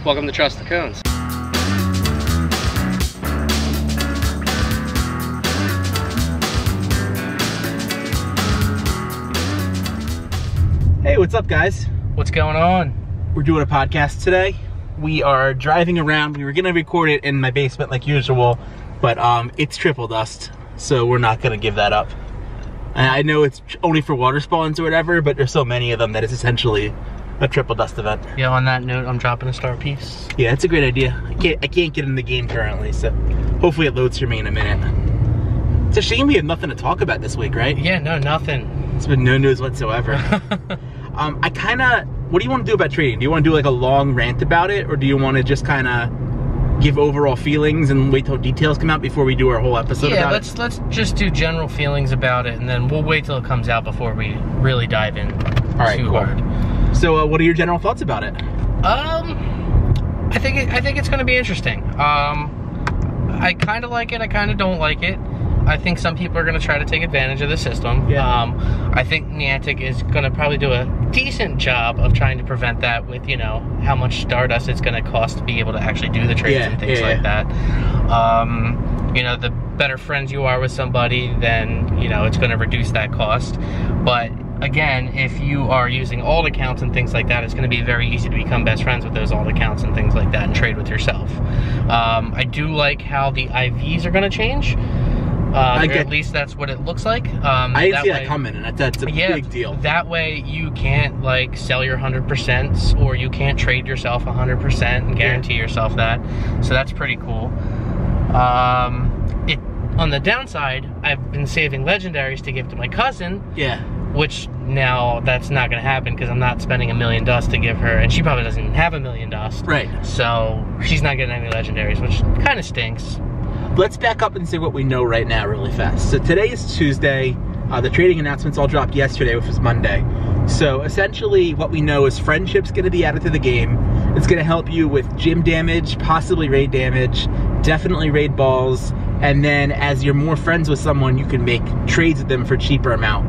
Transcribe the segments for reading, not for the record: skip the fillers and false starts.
Welcome to Trust the Cones. Hey, what's up, guys? What's going on? We're doing a podcast today. We are driving around. We were gonna record it in my basement like usual, but it's triple dust, so we're not gonna give that up. And I know it's only for water spawns or whatever, but there's so many of them that it's essentially a triple dust event. Yeah, on that note, I'm dropping a star piece. Yeah, it's a great idea. I can't get in the game currently, so hopefully it loads for me in a minute. It's a shame we have nothing to talk about this week, right? Yeah, no, nothing. It's been no news whatsoever. What do you want to do about trading? Do you want to do like a long rant about it, or do you want to just kind of give overall feelings and wait till details come out before we do our whole episode about it? Yeah, let's just do general feelings about it, and then we'll wait till it comes out before we really dive in too hard. So, what are your general thoughts about it? I think it's going to be interesting. I kind of like it. I kind of don't like it. I think some people are going to try to take advantage of the system. Yeah. I think Niantic is going to probably do a decent job of trying to prevent that with, you know, how much Stardust it's going to cost to be able to actually do the trades and things like that. You know, the better friends you are with somebody, then, you know, it's going to reduce that cost. But again, if you are using alt accounts and things like that, it's going to be very easy to become best friends with those alt accounts and things like that and trade with yourself. I do like how the IVs are going to change. At least that's what it looks like. I didn't see that coming, and that's a big deal. That way you can't like sell your 100%, or you can't trade yourself 100% and guarantee yourself that. So that's pretty cool. On the downside, I've been saving legendaries to give to my cousin. Yeah. Which now that's not gonna happen because I'm not spending $1 million dust to give her, and she probably doesn't even have $1 million dust. Right. So she's not getting any legendaries, which kind of stinks. Let's back up and say what we know right now really fast. So today is Tuesday. The trading announcements all dropped yesterday, which was Monday. So essentially what we know is Friendship's gonna be added to the game. It's gonna help you with gym damage, possibly raid damage, definitely raid balls, and then as you're more friends with someone, you can make trades with them for a cheaper amount.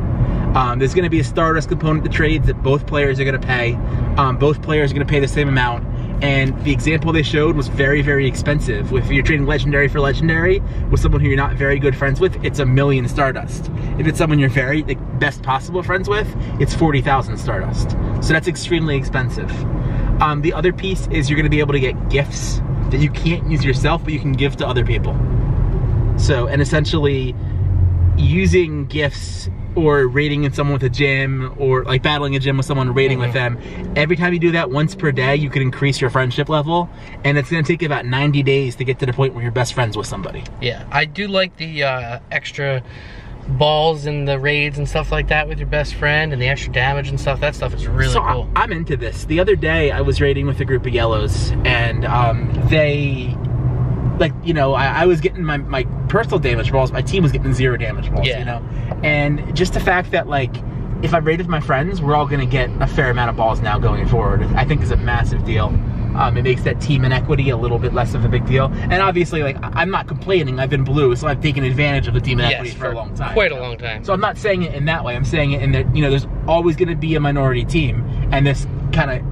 There's gonna be a Stardust component to trades that both players are gonna pay. Both players are gonna pay the same amount. And the example they showed was very, very expensive. If you're trading legendary for legendary with someone who you're not very good friends with, it's 1,000,000 Stardust. If it's someone you're very the best possible friends with, it's 40,000 Stardust. So that's extremely expensive. The other piece is you're gonna be able to get gifts that you can't use yourself, but you can give to other people. So, and essentially using gifts or raiding in someone with a gym, or like battling a gym with someone, raiding with them. Every time you do that once per day, you can increase your friendship level, and it's gonna take you about 90 days to get to the point where you're best friends with somebody. Yeah, I do like the extra balls and the raids and stuff like that with your best friend, and the extra damage and stuff. That stuff is really cool. I'm into this. The other day, I was raiding with a group of yellows, and they, like, you know, I was getting my personal damage balls, my team was getting 0 damage balls, you know? And just the fact that, like, if I raided my friends, we're all gonna get a fair amount of balls now going forward, I think is a massive deal. It makes that team inequity a little bit less of a big deal. And obviously, like, I'm not complaining, I've been blue, so I've taken advantage of the team inequity for a long time. Quite a long time. So I'm not saying it in that way, I'm saying it in that, you know, there's always gonna be a minority team, and this kind of,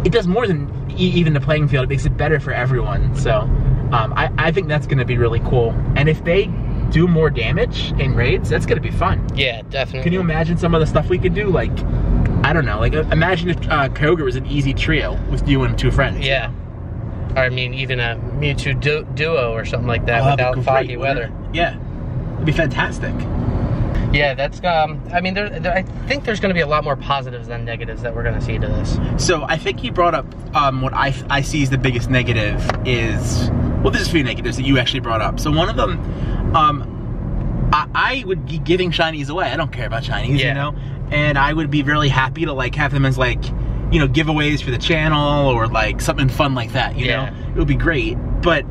it does more than even the playing field, it makes it better for everyone. So I think that's gonna be really cool. And if they do more damage in raids, that's gonna be fun. Yeah, definitely. Can you imagine some of the stuff we could do? Like, I don't know, like imagine if Koga was an easy trio with you and 2 friends. Yeah. Or I mean, even a Mewtwo duo or something like that without foggy weather. Yeah, it'd be fantastic. Yeah, that's, I mean, I think there's going to be a lot more positives than negatives that we're going to see to this. So I think you brought up what I see as the biggest negative is, well, there's a few negatives that you actually brought up. So one of them, I would be giving shinies away. I don't care about shinies, you know? And I would be really happy to, like, have them as, like, you know, giveaways for the channel or, like, something fun like that, you know? It would be great. But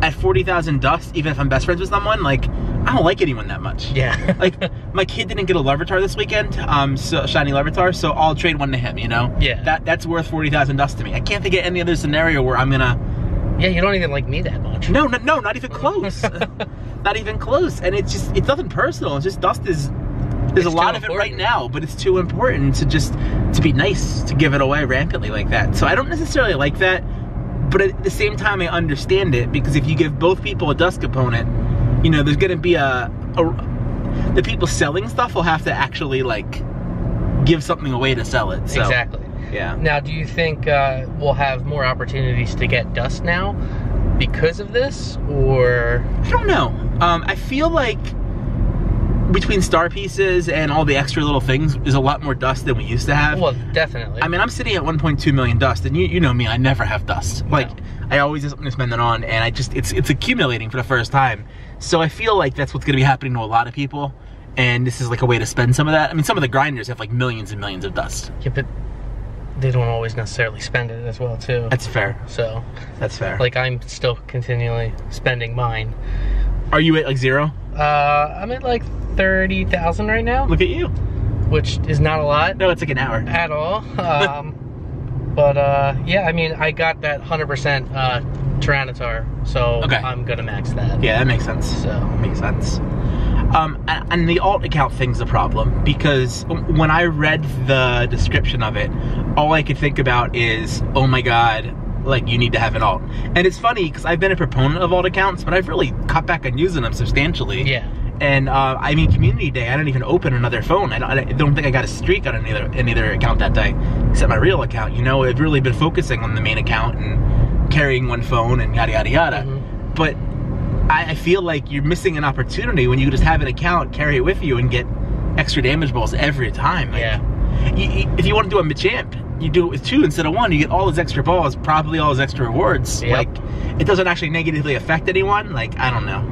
at 40,000 dust, even if I'm best friends with someone, like, I don't like anyone that much. Yeah. Like, my kid didn't get a Larvitar this weekend, so, shiny Larvitar, so I'll trade one to him, you know? Yeah. That's worth 40,000 dust to me. I can't think of any other scenario where I'm gonna... Yeah, you don't even like me that much. No, not even close. Not even close. And it's just, it's nothing personal. It's just dust is... There's a lot of it right now, but it's too important to be nice to give it away rampantly like that. So I don't necessarily like that, But at the same time, I understand it, because if you give both people a dust component, you know, there's gonna be the people selling stuff will have to actually like give something away to sell it. So, exactly. Yeah. Now, do you think we'll have more opportunities to get dust now because of this, or? I don't know. I feel like between star pieces and all the extra little things, there's a lot more dust than we used to have. Well, definitely. I mean, I'm sitting at 1.2 million dust, and you know me, I never have dust. Like, No. I always have something to spend it on, and it's accumulating for the first time. So I feel like that's what's gonna be happening to a lot of people, and this is like a way to spend some of that. I mean, some of the grinders have like millions and millions of dust. Yeah, but they don't always necessarily spend it as well, too. That's fair. So. That's fair. Like, I'm still continually spending mine. Are you at like 0? I'm at like 30,000 right now. Look at you. Which is not a lot. No, it's like an hour. At all. But yeah, I mean, I got that 100% Tyranitar, so okay. I'm gonna max that. Yeah, that makes sense. So. Makes sense. And the alt account thing's a problem, because when I read the description of it, all I could think about is, oh my god, like, you need to have an alt. And it's funny, because I've been a proponent of alt accounts, but I've really cut back on using them substantially. Yeah. And I mean, community day, I didn't even open another phone. I don't think I got a streak on any other account that day, except my real account. You know, I've really been focusing on the main account and carrying one phone and yada yada yada. Mm-hmm. But I feel like you're missing an opportunity when you just have an account, carry it with you, and get extra damage balls every time. Like, Yeah. If you want to do a Machamp, you do it with 2 instead of 1. You get all those extra balls, probably all those extra rewards. Yep. Like, it doesn't actually negatively affect anyone. Like, I don't know.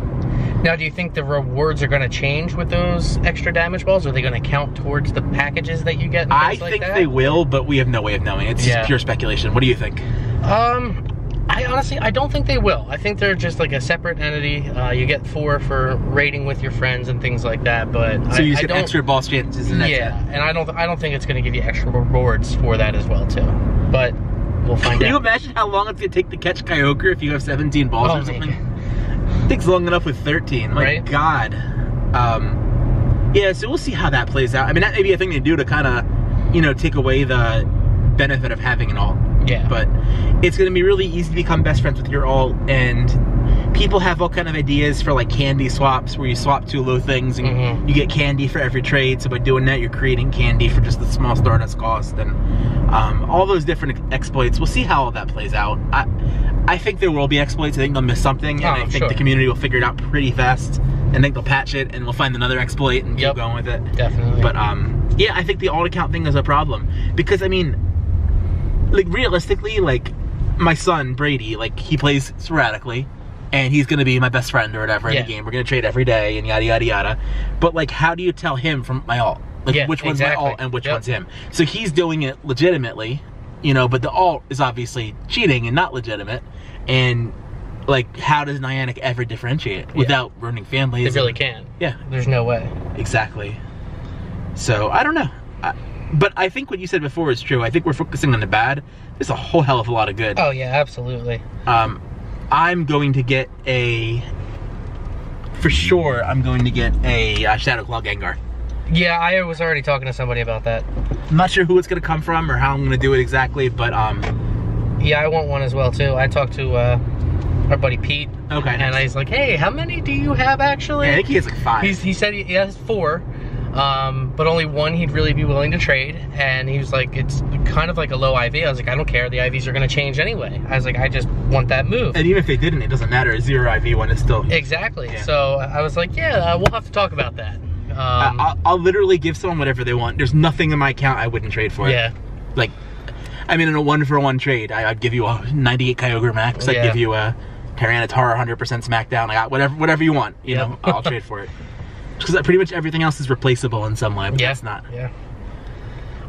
Now, do you think the rewards are going to change with those extra damage balls? Are they going to count towards the packages that you get and I things like think that? they will, but we have no way of knowing. It's Yeah. just pure speculation. What do you think? I honestly, I don't think they will. I think they're just like a separate entity. You get 4 for raiding with your friends and things like that. But So you I get don't, extra ball chances and yeah, and I don't think it's going to give you extra rewards for that as well too. But we'll find out. Can you imagine how long it's going to take to catch Kyogre if you have 17 balls or something? It takes long enough with 13. My Right? God. Yeah, so we'll see how that plays out. I mean, that may be a thing they do to kind of, you know, take away the benefit of having an alt. Yeah. But it's going to be really easy to become best friends with your alt, and people have all kind of ideas for like candy swaps where you swap 2 low things and you get candy for every trade. So by doing that, you're creating candy for just the small Stardust cost, and all those different exploits. We'll see how all that plays out. I think there will be exploits. I think they'll miss something, and I think the community will figure it out pretty fast. I think they'll patch it, and we'll find another exploit and keep going with it. Definitely. But yeah, I think the alt account thing is a problem, because I mean, like, realistically, like, my son Brady, like, he plays sporadically, and he's gonna be my best friend or whatever in the game. We're gonna trade every day and yada yada yada. But like, how do you tell him from my alt? Like, which one's my alt and which one's him? So he's doing it legitimately, you know, but the alt is obviously cheating and not legitimate. And like, how does Niantic ever differentiate without ruining families? They really can't. Yeah. There's no way. Exactly. So I don't know. But I think what you said before is true. I think we're focusing on the bad. There's a whole hell of a lot of good. Oh yeah, absolutely. I'm going to get for sure, I'm going to get a Shadow Claw Gengar. Yeah, I was already talking to somebody about that. I'm not sure who it's going to come from or how I'm going to do it exactly, but yeah, I want one as well too. I talked to our buddy Pete. Okay. And I was like, hey, how many do you have actually? Yeah, I think he has like 5. He said he has 4. But only 1 he'd really be willing to trade, and he was like, it's kind of like a low IV. I was like, I don't care, the IVs are going to change anyway. I was like, I just want that move. And even if they didn't, it doesn't matter. A 0 IV one is still... Exactly. Yeah. So I was like, yeah, we'll have to talk about that. I'll literally give someone whatever they want. There's nothing in my account I wouldn't trade for. Yeah. Like, I mean, in a 1-for-1 trade, I'd give you a 98 Kyogre Max. I'd give you a Tyranitar 100% Smackdown. I got whatever you want. You know, I'll trade for it. Because pretty much everything else is replaceable in some way, but that's not. Yeah.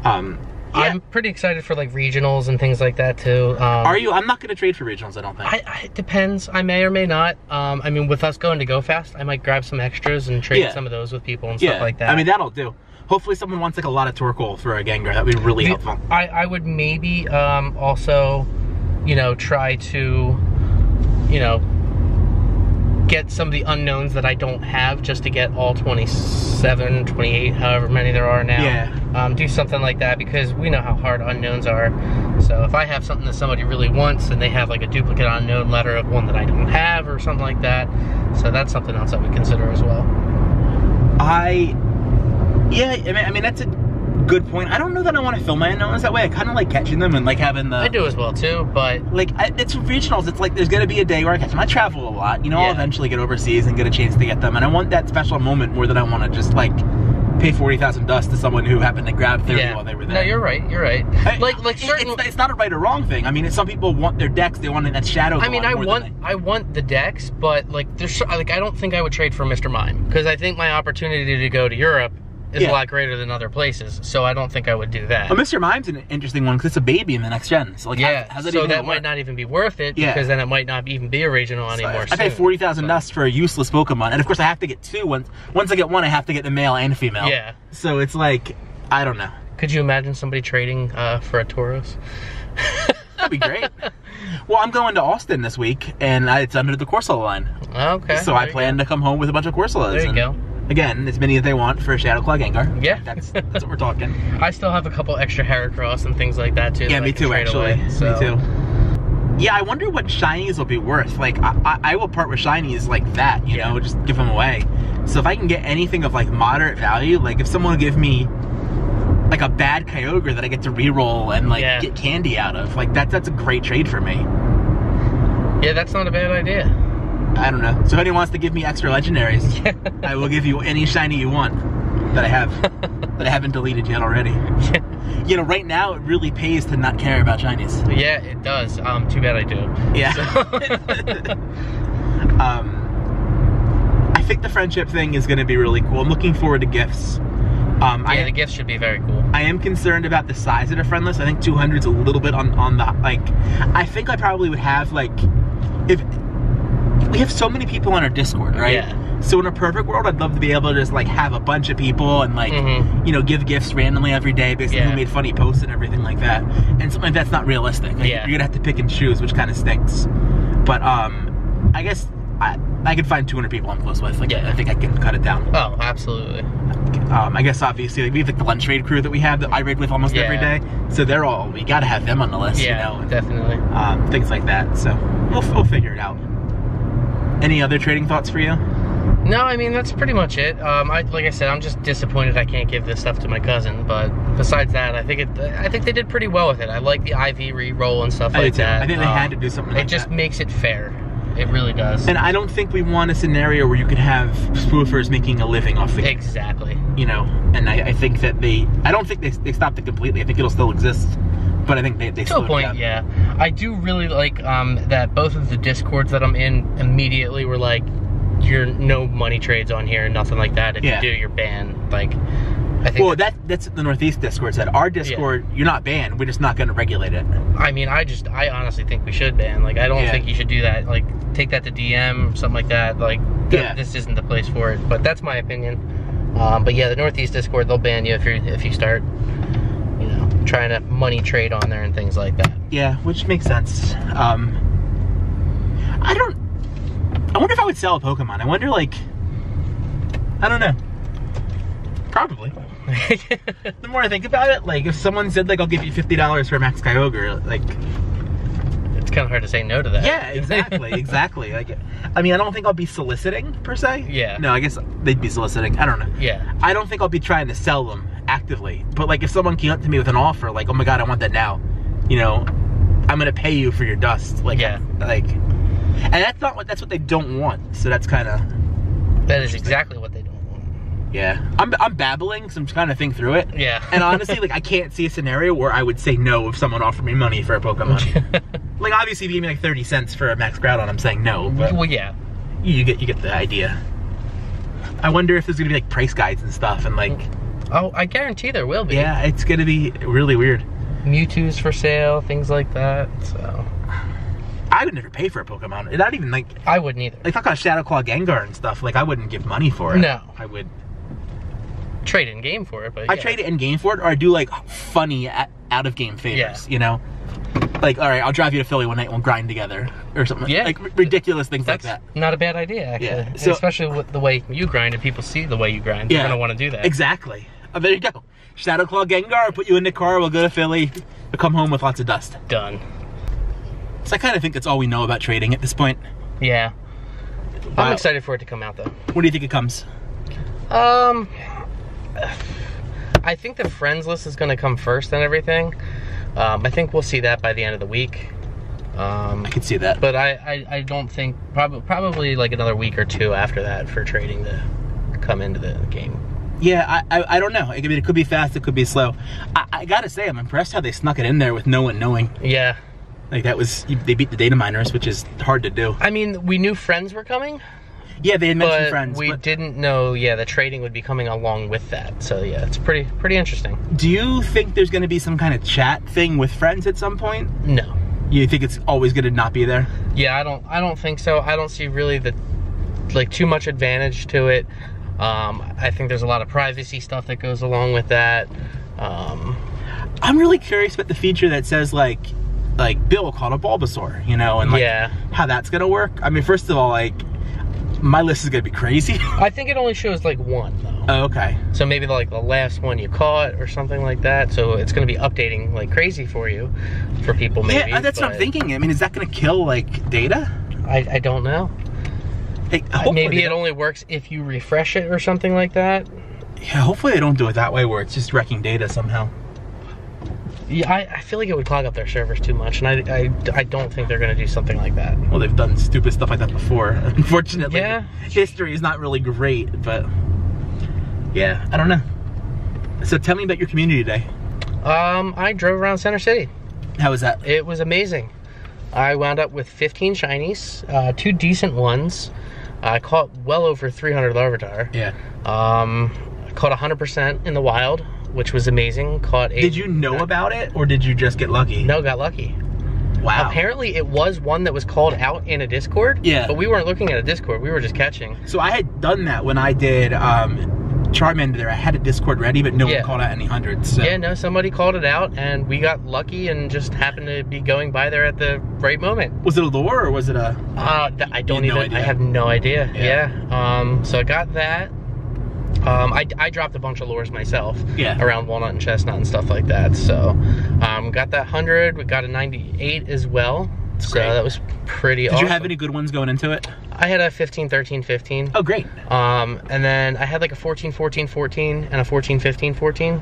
I'm pretty excited for like regionals and things like that too. Are you? I'm not going to trade for regionals, I don't think. It depends. I may or may not. I mean, with us going to Go Fast, I might grab some extras and trade some of those with people and stuff like that. I mean, that'll do. Hopefully someone wants like a lot of Torkoal for a Gengar. That would be really helpful. I would maybe also, you know, try to, you know, get some of the unknowns that I don't have, just to get all 27, 28, however many there are now. Yeah. do something like that, because we know how hard unknowns are. So if I have something that somebody really wants and they have like a duplicate unknown letter of one that I don't have or something like that, so that's something else that we consider as well. Yeah, I mean that's a good point. I don't know that I want to film my unknowns that way. I kind of like catching them and like having the... I do as well too, but... Like, it's regionals. It's like there's going to be a day where I catch them. I travel a lot. You know, I'll eventually get overseas and get a chance to get them. And I want that special moment more than I want to just like pay 40,000 dust to someone who happened to grab 30 while they were there. No, you're right. You're right. It's not a right or wrong thing. I mean, some people want their decks. They want that shadow. I mean, I want the decks, but like I don't think I would trade for Mr. Mime, because I think my opportunity to go to Europe is a lot greater than other places, so I don't think I would do that. Well, Mr. Mime's an interesting one because it's a baby in the next gen. So like, how's so that might not even be worth it, because then it might not even be a regional anymore. I pay 40,000 dust for a useless Pokemon, and of course I have to get two. Once I get one, I have to get the male and female. Yeah. So it's like, I don't know. Could you imagine somebody trading for a Tauros? That'd be great. Well, I'm going to Austin this week, and it's under the Corsola line. Okay. So I plan to come home with a bunch of Corsolas. There you go. Again, as many as they want for a Shadow Claw Gengar. Yeah. That's what we're talking. I still have a couple extra Heracross and things like that too. Yeah, me too, actually. Me too. Yeah, I wonder what shinies will be worth. Like, I will part with shinies like that, you know, just give them away. So if I can get anything of like moderate value, like if someone will give me like a bad Kyogre that I get to reroll and like get candy out of, like that's a great trade for me. Yeah, that's not a bad idea. I don't know. So if anyone wants to give me extra legendaries, I will give you any shiny you want that I have, that I haven't deleted yet already. You know, right now it really pays to not care about shinies. Yeah, it does. Too bad I do. Yeah. So. I think the friendship thing is going to be really cool. I'm looking forward to gifts. The gifts should be very cool. I am concerned about the size of the friend list. I think 200 is a little bit on the, like, I think I probably would have, like, if we have so many people on our Discord, right? Yeah. So in a perfect world, I'd love to be able to just like have a bunch of people and like, you know, give gifts randomly every day based on who made funny posts and everything like that. And something like that's not realistic. Like, you're gonna have to pick and choose, which kind of stinks. But I guess I could find 200 people I'm close with. Like, I think I can cut it down. Oh, absolutely. I guess obviously like, we have like the lunch raid crew that we have that I raid with almost every day. So they're all, we gotta have them on the list, you know. And, definitely. Things like that. So we'll figure it out. Any other trading thoughts for you? No, I mean, that's pretty much it. Like I said, I'm just disappointed I can't give this stuff to my cousin, but besides that, I think they did pretty well with it. I like the IV re-roll and stuff like that. I think they had to do something like that. It just makes it fair. It really does. And I don't think we want a scenario where you could have spoofers making a living off the game. Exactly. You know, and I think that I don't think they stopped it completely. I think it'll still exist. But I think they to a point, yeah. I do really like that both of the Discords that I'm in immediately were like, "You're no money trades on here, nothing like that. If you do, you're banned." Like, I think. Well, that's the Northeast Discord said. Our Discord, you're not banned. We're just not going to regulate it. I mean, I honestly think we should ban. Like, I don't think you should do that. Like, take that to DM, something like that. Like, this isn't the place for it. But that's my opinion. But yeah, the Northeast Discord, they'll ban you if you start, you know, trying to money trade on there and things like that. Yeah, which makes sense. I wonder if I would sell a Pokemon. I wonder, like, I don't know. Probably. The more I think about it, like, if someone said, like, I'll give you $50 for a Max Kyogre, like, it's kind of hard to say no to that. Yeah, exactly. Like, I mean, I don't think I'll be soliciting, per se. Yeah. No, I guess they'd be soliciting. I don't know. Yeah. I don't think I'll be trying to sell them actively. But, like, if someone came up to me with an offer, like, oh my god, I want that now, you know, I'm going to pay you for your dust. Like, like, and that's what they don't want. So that's kind of... That is exactly what they don't want. Yeah. I'm babbling, so I'm trying to think through it. Yeah. And honestly, like, I can't see a scenario where I would say no if someone offered me money for a Pokemon. Like, obviously, if you give me like 30 cents for a Max Groudon, I'm saying no. But well, yeah. You get the idea. I wonder if there's gonna be like price guides and stuff and like... Oh, I guarantee there will be. Yeah, it's gonna be really weird. Mewtwo's for sale, things like that, so... I would never pay for a Pokemon. Not even like... I wouldn't either. Like, talk about Shadow Claw Gengar and stuff, like, I wouldn't give money for it. No. I would... Trade in game for it, but I trade it in game for it, or I do like funny out of game favors, you know? Like, all right, I'll drive you to Philly one night and we'll grind together, or something. Yeah. Like, ridiculous things like that. Not a bad idea, actually. Yeah. So, especially with the way you grind and people see the way you grind, they're gonna want to do that. Exactly. Oh, there you go. Shadow Claw Gengar, I'll put you in the car, we'll go to Philly, we'll come home with lots of dust. Done. So I kind of think that's all we know about trading at this point. Yeah. Wow. I'm excited for it to come out though. What do you think it comes? I think the friends list is gonna come first and everything. I think we'll see that by the end of the week. I could see that. But I don't think, probably like another week or two after that for trading to come into the game. Yeah, I don't know. It could be fast, it could be slow. I gotta say, I'm impressed how they snuck it in there with no one knowing. Yeah. Like that was, they beat the data miners, which is hard to do. I mean, we knew friends were coming. Yeah, they had mentioned friends. We didn't know, yeah, the trading would be coming along with that. So yeah, it's pretty interesting. Do you think there's gonna be some kind of chat thing with friends at some point? No. You think it's always gonna not be there? Yeah, I don't think so. I don't see really too much advantage to it. I think there's a lot of privacy stuff that goes along with that. I'm really curious about the feature that says like Bill caught a Bulbasaur, you know, and like how that's gonna work. I mean, first of all, like my list is gonna be crazy. I think it only shows like one though. Oh, okay. So maybe like the last one you caught or something like that. So it's gonna be updating like crazy for you, for people maybe. Yeah, that's what I'm thinking. I mean, is that gonna kill like data? I don't know. Hey, maybe it only works if you refresh it or something like that. Yeah, hopefully they don't do it that way where it's just wrecking data somehow. Yeah, I feel like it would clog up their servers too much, and I don't think they're gonna do something like that. Well, they've done stupid stuff like that before. Unfortunately, yeah. History is not really great, but yeah, I don't know. So tell me about your community day. I drove around Center City. How was that? It was amazing. I wound up with 15 shinies, 2 decent ones. I caught well over 300 Larvitar. Yeah. I caught 100% in the wild, which was amazing. Did you know about it, or did you just get lucky? No, got lucky. Wow. Apparently it was one that was called out in a Discord. Yeah. But we weren't looking at a Discord, we were just catching. So I had done that when I did Charmander there. I had a Discord ready, but no one called out any hundreds. So. Yeah, no, somebody called it out, and we got lucky and just happened to be going by there at the right moment. Was it a lure, or was it a... I don't even, I have no idea. Yeah. So I got that. I dropped a bunch of lures myself. Yeah. Around Walnut and Chestnut and stuff like that. So, got that 100. We got a 98 as well. So that was pretty awesome. Did you have any good ones going into it? I had a 15, 13, 15. Oh, great. And then I had like a 14, 14, 14, and a 14, 15, 14.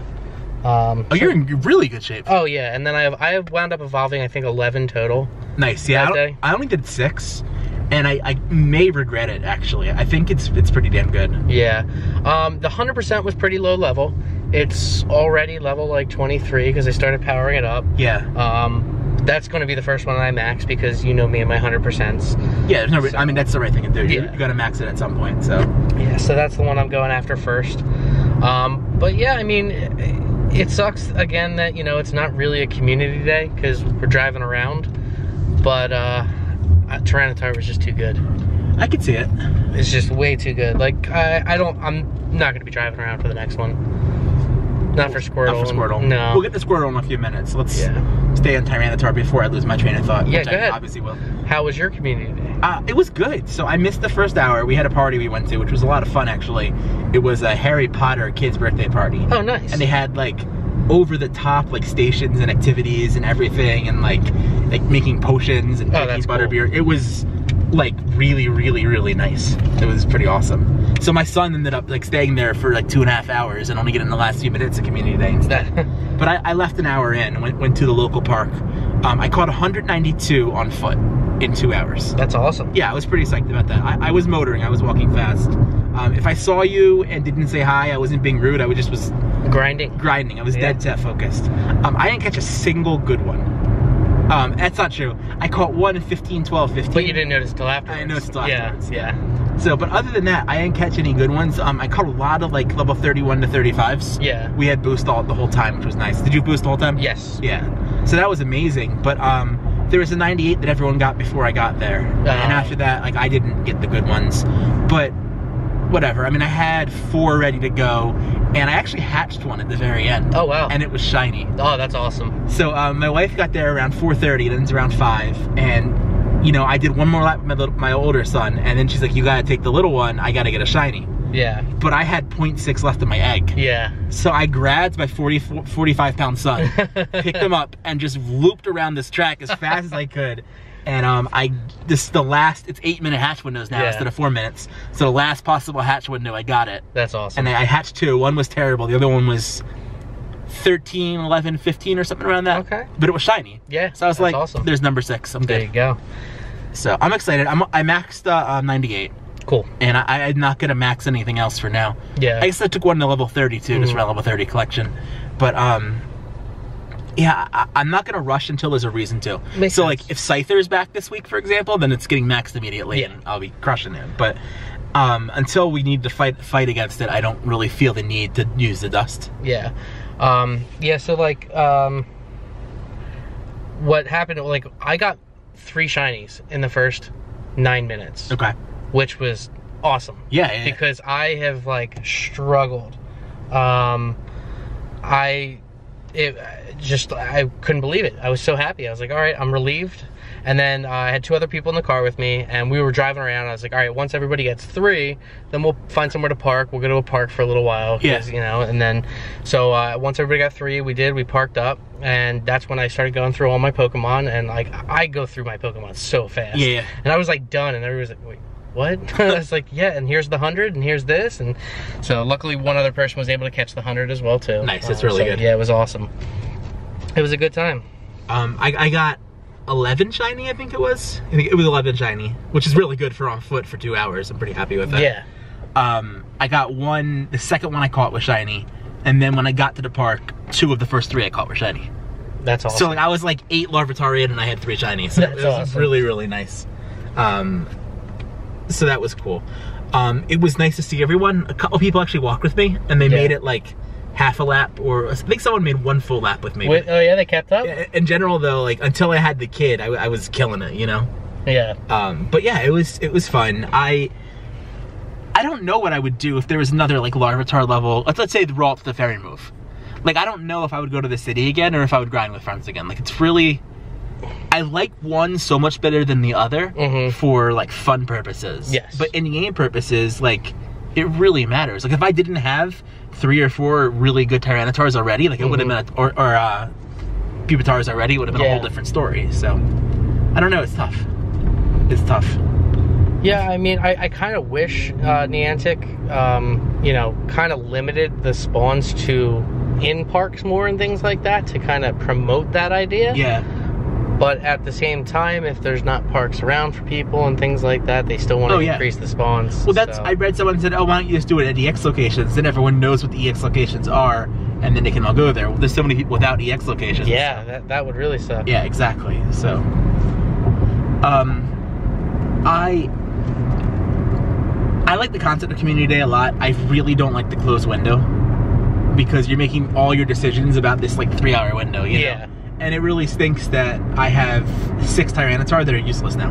Oh, you're in really good shape. Oh yeah, and then I have wound up evolving I think 11 total. Nice. Yeah, I only did 6, and I may regret it actually. I think it's pretty damn good. Yeah. The 100% was pretty low level. It's already level like 23 because I started powering it up. Yeah. That's going to be the first one I max because you know me and my 100%s. Yeah, there's no. I mean, that's the right thing to do. You got to max it at some point. So. Yeah. So that's the one I'm going after first. But yeah, I mean, it sucks again that you know it's not really a community day because we're driving around. But Tyranitar was just too good. I could see it. It's just way too good. Like I'm not going to be driving around for the next one. Not for Squirtle. Not for Squirtle. No. We'll get the Squirtle in a few minutes. Let's stay on Tyranitar before I lose my train of thought. Yeah, which go ahead. I obviously will. How was your community day? It was good. So I missed the first hour. We had a party we went to, which was a lot of fun actually. It was a Harry Potter kids' birthday party. Oh, nice. And they had like over the top like stations and activities and everything, and like making potions and drinking butterbeer. Cool. It was like really nice. It was pretty awesome. So my son ended up like staying there for like 2.5 hours and only getting the last few minutes of community day instead. But I left an hour in and went to the local park. I caught 192 on foot in 2 hours. That's awesome. Yeah, I was pretty psyched about that. I was motoring, I was walking fast. If I saw you and didn't say hi, I wasn't being rude, I was grinding. I was dead set focused. I didn't catch a single good one. That's not true. I caught one in 15, 12, 15. But you didn't notice till afterwards. I noticed till afterwards. Yeah. So, but other than that, I didn't catch any good ones. I caught a lot of like level 31 to 35s. Yeah. We had boost all the whole time, which was nice. Did you boost the whole time? Yes. Yeah. So that was amazing. But there was a 98 that everyone got before I got there. And after that, like I didn't get the good ones. But whatever. I mean, I had 4 ready to go, and I actually hatched one at the very end. Oh, wow. And it was shiny. Oh, that's awesome. So my wife got there around 4:30, then it's around 5, and you know, I did one more lap with my older son, and then she's like, you gotta take the little one, I gotta get a shiny. Yeah. But I had 0.6 left in my egg. Yeah. So I grabbed my 45-pound son, picked him up, and just looped around this track as fast as I could. And it's 8-minute hatch windows now instead of 4 minutes. So the last possible hatch window, I got it. That's awesome. And I hatched 2. One was terrible. The other one was 13, 11, 15 or something around that. Okay. But it was shiny. Yeah. So I was like, awesome. There's number 6. I'm good. There you go. So I'm excited. I maxed 98. Cool. And I'm not gonna max anything else for now. Yeah. I guess I took one to level 30 too, just for a level 30 collection. But yeah, I'm not gonna rush until there's a reason to. Makes so sense. like if Scyther's back this week, for example, then it's getting maxed immediately, and I'll be crushing it. But until we need to fight against it, I don't really feel the need to use the dust. Yeah. Yeah. So like, what happened? Like, I got 3 shinies in the first 9 minutes. Okay. Which was awesome. Yeah. Because I have like struggled. I couldn't believe it. I was so happy. I was like, all right, I'm relieved. And then I had 2 other people in the car with me, and we were driving around. I was like, all right, once everybody gets 3, then we'll find somewhere to park. We'll go to a park for a little while. Yeah. You know, and then, so once everybody got 3, we parked up, and that's when I started going through all my Pokemon, and like, I go through my Pokemon so fast. Yeah. And I was like done, and everybody was like, wait, what? I was like, yeah, and here's the 100, and here's this, and so luckily one other person was able to catch the 100 as well too. Nice, that's really good. Yeah, it was awesome. It was a good time. I got 11 shiny, I think it was. I think it was 11 shiny, which is really good for on foot for 2 hours. I'm pretty happy with that. Yeah. I got one, the second one I caught was shiny, and then when I got to the park, 2 of the first 3 I caught were shiny. That's awesome. So like I was like 8 Larvitar in and I had 3 shinies. So That's it was awesome. really, really nice. So that was cool. It was nice to see everyone. A couple people actually walked with me, and they made it like half a lap, or I think someone made 1 full lap with me. Wait, oh yeah, they kept up? In general though, like until I had the kid, I was killing it, you know? Yeah. But yeah, it was fun. I don't know what I would do if there was another like Larvitar level. Let's say the roll up to the fairy move. Like I don't know if I would go to the city again or if I would grind with friends again. Like it's really, I like one so much better than the other for like fun purposes. Yes. But in game purposes, like it really matters. Like if I didn't have 3 or 4 really good Tyrannitars already, like it would have been or Pupitar's already, it would have been a whole different story. So I don't know, it's tough. It's tough. Yeah, I mean, I kind of wish Niantic, you know, kind of limited the spawns to in parks more and things like that to kind of promote that idea. Yeah. But at the same time, if there's not parks around for people and things like that, they still want to increase the spawns. Well, that's, I read someone said, oh, why don't you just do it at EX locations? Then everyone knows what the EX locations are, and then they can all go there. Well, there's so many people without EX locations. Yeah, so. that would really suck. Yeah, exactly. So, I like the concept of Community Day a lot. I really don't like the closed window, because you're making all your decisions about this like 3-hour window, you know? And it really stinks that I have 6 Tyranitar that are useless now.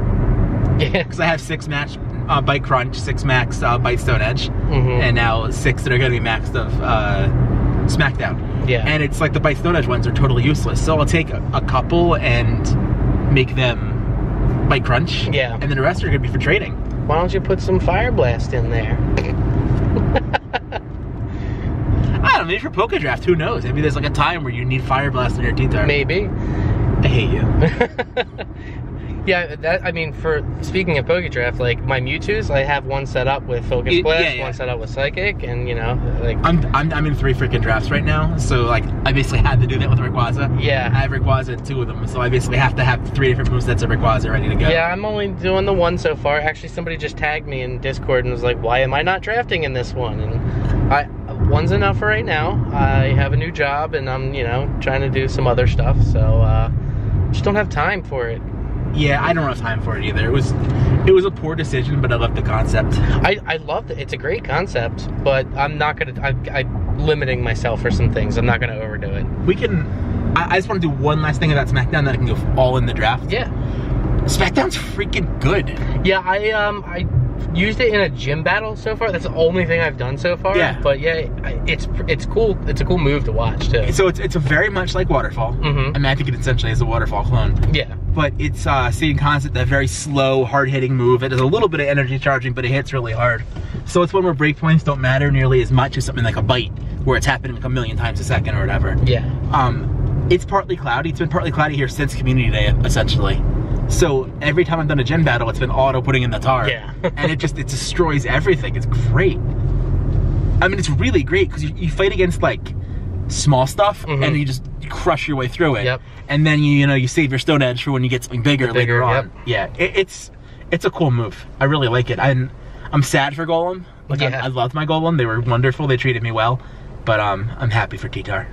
Yeah. Because I have 6 match Bite Crunch, 6 max Bite Stone Edge, and now 6 that are going to be maxed of Smackdown. Yeah. And it's like the Bite Stone Edge ones are totally useless. So I'll take a couple and make them Bite Crunch. Yeah. And then the rest are going to be for trading. Why don't you put some Fire Blast in there? I don't know, maybe for PokeDraft, who knows? Maybe there's like a time where you need Fire Blast in your T-Type. Maybe. I hate you. Yeah, that, I mean, speaking of PokeDraft, like my Mewtwo's, I have one set up with Focus Blast, one set up with Psychic, and you know, like I'm in 3 freaking drafts right now, so like I basically had to do that with Rayquaza. Yeah. I have Rayquaza in 2 of them, so I basically have to have 3 different movesets of Rayquaza ready to go. Yeah, I'm only doing the 1 so far. Actually, somebody just tagged me in Discord and was like, "Why am I not drafting in this one?" And 1's enough for right now. I have a new job, and I'm, you know, trying to do some other stuff, so just don't have time for it. Yeah, I don't have time for it either. It was a poor decision, but I love the concept. I love it. It's a great concept, but I'm not gonna. I'm limiting myself for some things. I'm not gonna overdo it. We can. I just want to do one last thing about Smackdown that I can go all in the draft. Yeah. Smackdown's freaking good. Yeah, I used it in a gym battle so far. That's the only thing I've done so far. Yeah. But yeah, it's cool. It's a cool move to watch too. So it's a very much like Waterfall. I mean, I think it essentially is a Waterfall clone. Yeah. but it's same concept, that very slow, hard-hitting move. It has a little bit of energy charging, but it hits really hard. So it's one where breakpoints don't matter nearly as much as something like a bite, where it's happening like a million times a second or whatever. Yeah. It's partly cloudy. It's been partly cloudy here since Community Day, essentially. So every time I've done a gym battle, it's been auto putting in the tar. Yeah. And it destroys everything. It's great. I mean, it's really great because you fight against like small stuff, and you just crush your way through it. Yep. And then you save your Stone Edge for when you get something bigger later on. Yep. Yeah, it's a cool move. I really like it. I'm sad for Golem. Like I loved my Golem. They were wonderful. They treated me well. But I'm happy for T-Tar.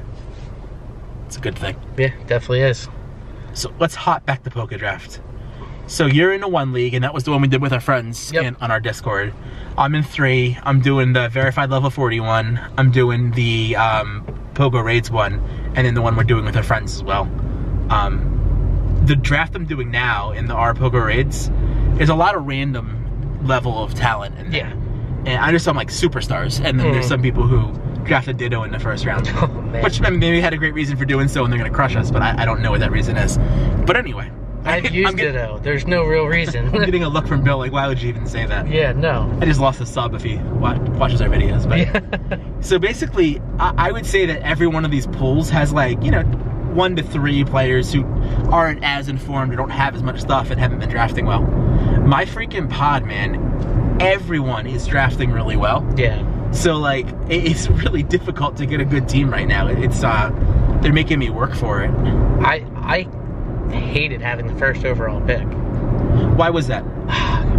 It's a good thing. Yeah, definitely is. So let's hop back to PokeDraft. So you're in a 1 league, and that was the one we did with our friends on our Discord. I'm in 3. I'm doing the verified level 41. I'm doing the Pogo Raids one, and then the one we're doing with our friends as well. The draft I'm doing now in the R Pogo Raids is a lot of random level of talent in there. And I just saw like superstars, and then there's some people who drafted Ditto in the first round. Oh, man. Which maybe had a great reason for doing so, and they're gonna crush us, but I don't know what that reason is. But anyway. I've used Ditto. There's no real reason. I'm getting a look from Bill, like, why would you even say that? Yeah, no. I just lost a sub if he watches our videos. But so basically, I would say that every one of these pools has like, 1 to 3 players who aren't as informed or don't have as much stuff and haven't been drafting well. My freaking pod, man, everyone is drafting really well. Yeah. So like, it's really difficult to get a good team right now. It's they're making me work for it. I hated having the first overall pick. Why was that?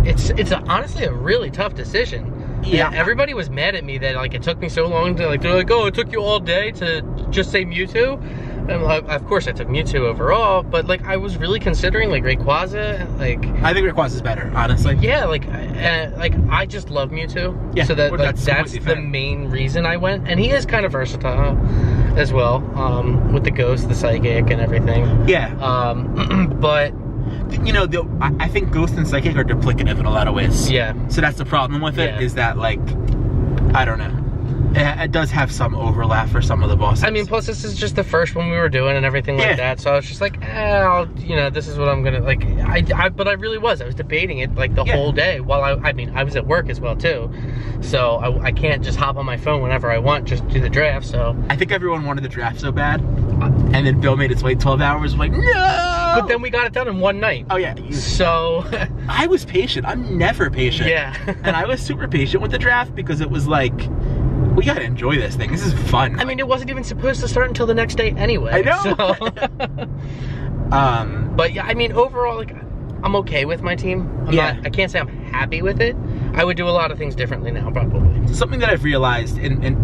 It's honestly a really tough decision. Yeah, everybody was mad at me that like it took me so long to like, they're like, oh, it took you all day to just say Mewtwo. And of course I took Mewtwo overall, but like I was really considering like Rayquaza. Like I think Rayquaza's better, honestly. Yeah, like I just love Mewtwo. Yeah, so that's the main reason I went, and he is kind of versatile as well, with the Ghost, the Psychic, and everything. Yeah. But I think Ghost and Psychic are duplicative in a lot of ways. Yeah. So that's the problem with it, is that like, I don't know. It does have some overlap for some of the bosses. I mean, plus this is just the first one we were doing and everything like that. So I was just like, this is what I'm gonna like. But I really was. I was debating it like the whole day. While I was at work as well too. So I can't just hop on my phone whenever I want, just do the draft. So I think everyone wanted the draft so bad, and then Bill made us wait 12 hours. I'm like, no. But then we got it done in one night. Oh yeah. So I was patient. I'm never patient. Yeah. And I was super patient with the draft because it was like, we gotta enjoy this thing. This is fun. I mean, it wasn't even supposed to start until the next day anyway. I know. So. But yeah, I mean, overall, like, I'm okay with my team. I can't say I'm happy with it. I would do a lot of things differently now, probably. Something that I've realized,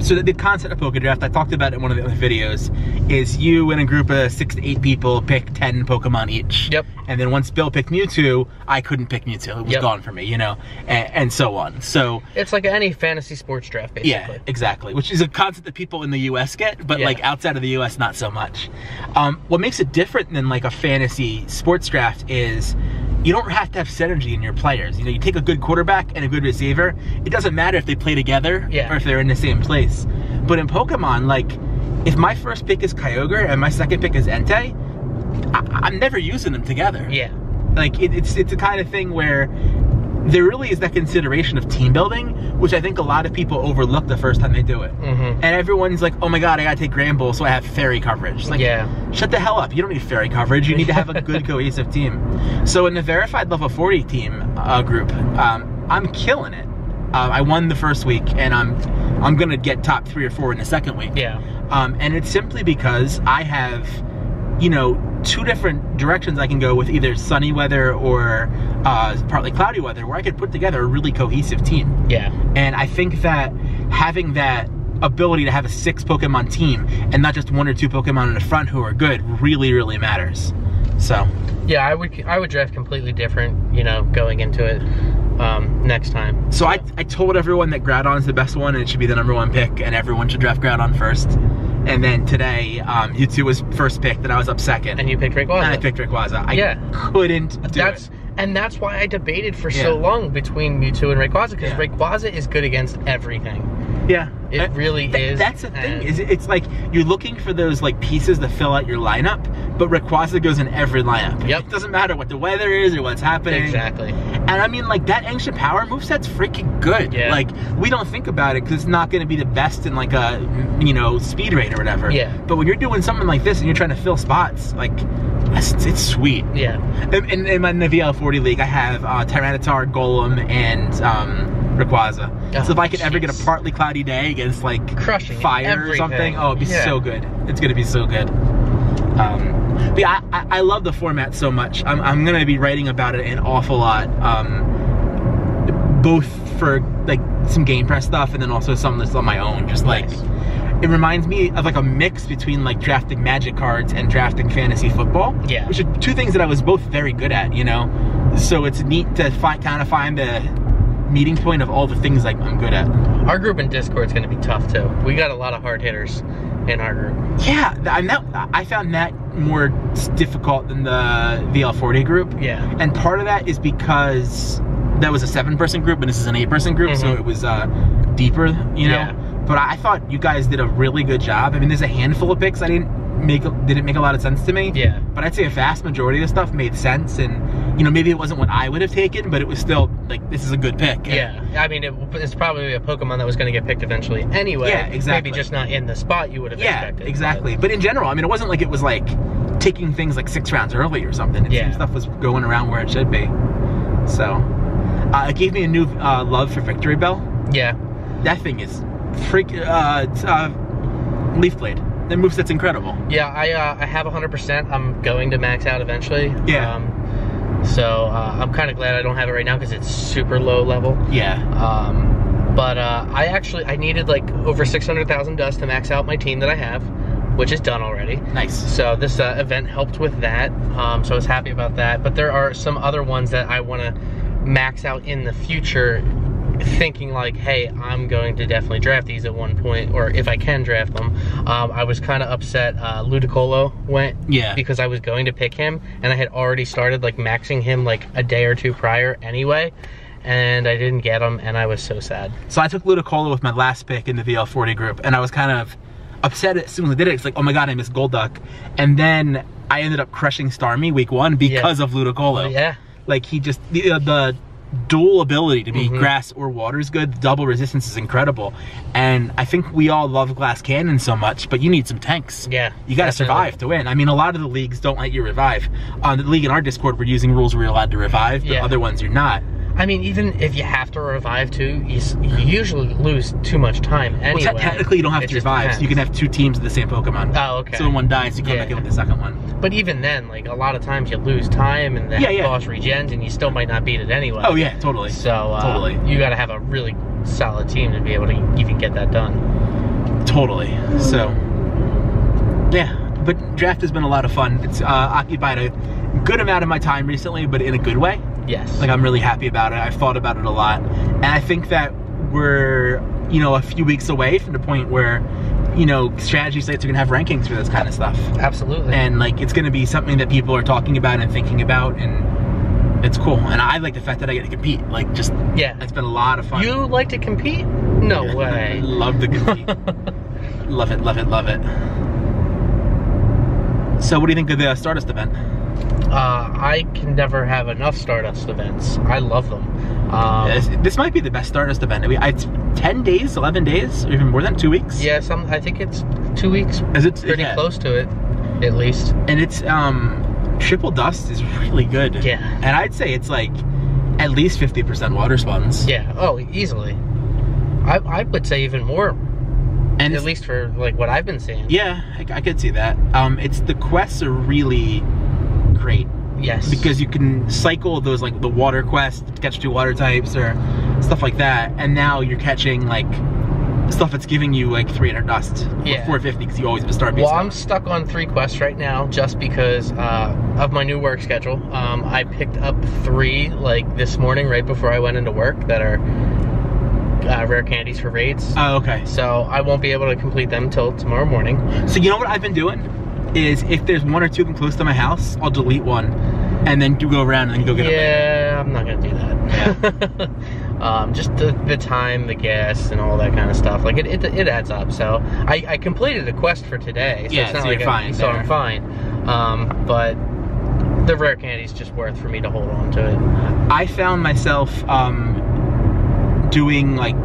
so the concept of PokeDraft, I talked about it in one of the other videos, is you and a group of 6 to 8 people pick 10 Pokemon each. Yep. And then once Bill picked Mewtwo, I couldn't pick Mewtwo. It was gone for me, and so on. So it's like any fantasy sports draft, basically. Yeah, exactly. Which is a concept that people in the US get, but like outside of the US, not so much. What makes it different than like a fantasy sports draft is you don't have to have synergy in your players. You take a good quarterback and a good receiver. It doesn't matter if they play together or if they're in the same place. But in Pokemon, like, if my first pick is Kyogre and my second pick is Entei, I'm never using them together. Yeah. Like, it's the kind of thing where there really is that consideration of team building, which I think a lot of people overlook the first time they do it. And everyone's like, oh my god, I gotta take Granbull so I have fairy coverage. It's like, shut the hell up. You don't need fairy coverage. You need to have a good cohesive team. So in the verified level 40 team group, I'm killing it. I won the first week, and I'm gonna get top 3 or 4 in the second week. Yeah. And it's simply because I have, 2 different directions I can go with, either sunny weather or partly cloudy weather, where I could put together a really cohesive team. Yeah. And I think that having that ability to have a 6 Pokemon team and not just 1 or 2 Pokemon in the front who are good really, really matters. So. Yeah, I would draft completely different, going into it next time. So I told everyone that Groudon's the best one and it should be the #1 pick, and everyone should draft Groudon first. And then today, Mewtwo was first picked, and I was up second. And you picked Rayquaza. And I picked Rayquaza. I couldn't do it. And that's why I debated for so long between Mewtwo and Rayquaza, because Rayquaza is good against everything. Yeah. It really is. That's the thing. It's like you're looking for those like pieces to fill out your lineup, but Rayquaza goes in every lineup. Yep. It doesn't matter what the weather is or what's happening. Exactly. And I mean, like, that Ancient Power moveset's freaking good. Yeah. Like, we don't think about it because it's not going to be the best in like a, you know, speed rate or whatever. Yeah. But when you're doing something like this and you're trying to fill spots, like, it's sweet. Yeah. In my VL40 league, I have Tyranitar, Golem, and Rayquaza. Oh, so if I could ever get a partly cloudy day against like crushing fire everything. or something, oh, it'd be so good. It's gonna be so good. But yeah, I love the format so much. I'm gonna be writing about it an awful lot, both for like some Game Press stuff and then also some that's on my own. Just like, it reminds me of like a mix between like drafting Magic cards and drafting fantasy football. Yeah. Which are two things that I was both very good at, you know? So it's neat to kind of find the meeting point of all the things like I'm good at. Our group in Discord is going to be tough too. We got a lot of hard hitters in our group. Yeah, I found that more difficult than the VL40 group. Yeah. And part of that is because that was a 7-person group and this is an 8-person group, so it was deeper, you know? Yeah. But I thought you guys did a really good job. I mean, there's a handful of picks didn't make a lot of sense to me. Yeah. But I'd say a vast majority of the stuff made sense, and you know, maybe it wasn't what I would have taken, but it was still like, this is a good pick. Yeah. I mean, it's probably a Pokemon that was going to get picked eventually anyway. Yeah, exactly. Maybe just not in the spot you would have expected. Yeah, exactly. But in general, I mean, it wasn't like it was like taking things like 6 rounds early or something. It seemed stuff was going around where it should be. So it gave me a new love for Victory Bell. Yeah. That thing is Leaf Blade. That moveset's incredible. Yeah, I have 100%. I'm going to max out eventually. Yeah. So I'm kind of glad I don't have it right now because it's super low level. Yeah. But I needed like over 600,000 dust to max out my team that I have, which is done already. Nice. So this event helped with that. So I was happy about that. But there are some other ones that I want to max out in the future, thinking like, hey, I'm going to definitely draft these at one point, or if I can draft them. I was kind of upset Ludicolo went, because I was going to pick him, and I had already started like maxing him like a day or two prior anyway, and I didn't get him, and I was so sad. So I took Ludicolo with my last pick in the VL40 group, and I was kind of upset as soon as I did it. It's like, oh my god, I missed Golduck. And then I ended up crushing Starmie week 1 because of Ludicolo. Yeah. Like, he just, the dual ability to be grass or water is good. The double resistance is incredible. And I think we all love Glass Cannon so much, but you need some tanks. Yeah. You gotta survive to win. I mean, a lot of the leagues don't let you revive. On the league in our Discord, we're using rules where you're allowed to revive, but other ones you're not. I mean, even if you have to revive too, you usually lose too much time anyway. Well, technically you don't have to revive, so you can have 2 teams of the same Pokemon. Oh, okay. So when one dies, you come back in with the second one. But even then, like, a lot of times you lose time and the boss regens and you still might not beat it anyway. Oh yeah, totally. So you gotta have a really solid team to be able to even get that done. Totally. So, yeah. But draft has been a lot of fun. It's occupied a good amount of my time recently, but in a good way. Yes. Like, I'm really happy about it. I've thought about it a lot. And I think that we're, you know, a few weeks away from the point where, you know, strategy sites are gonna have rankings for this kind of stuff. Absolutely. And like, it's gonna be something that people are talking about and thinking about, and it's cool. And I like the fact that I get to compete. Like, just, it's been a lot of fun. You like to compete? No way. Love to compete. Love it, love it, love it. So what do you think of the Stardust event? I can never have enough Stardust events. I love them. This might be the best Stardust event. I mean, it's 10 days, 11 days, or even more than 2 weeks. Yeah, I think it's 2 weeks. Is it pretty close to it, at least? And it's triple dust is really good. Yeah. And I'd say it's like at least 50% water spawns. Yeah. Oh, easily. I would say even more. And at least for like what I've been seeing. Yeah, I could see that. The quests are really great. Yes. Because you can cycle those, like the water quest to catch 2 water types or stuff like that, and now you're catching like stuff that's giving you like 300 dust. Yeah. Or 450 because you always have a star base. Well, I'm stuck on 3 quests right now just because of my new work schedule. I picked up 3 like this morning right before I went into work that are rare candies for raids. Oh, okay. So I won't be able to complete them till tomorrow morning. So you know what I've been doing? Is if there's 1 or 2 of them close to my house, I'll delete one and then go around and then go get them later. Yeah, I'm not gonna do that. Just the time, the gas, and all that kind of stuff. Like it adds up. So I completed a quest for today. So yeah, it's not so like you're fine. So I'm fine. But the rare candy is just worth for me to hold on to it. I found myself doing like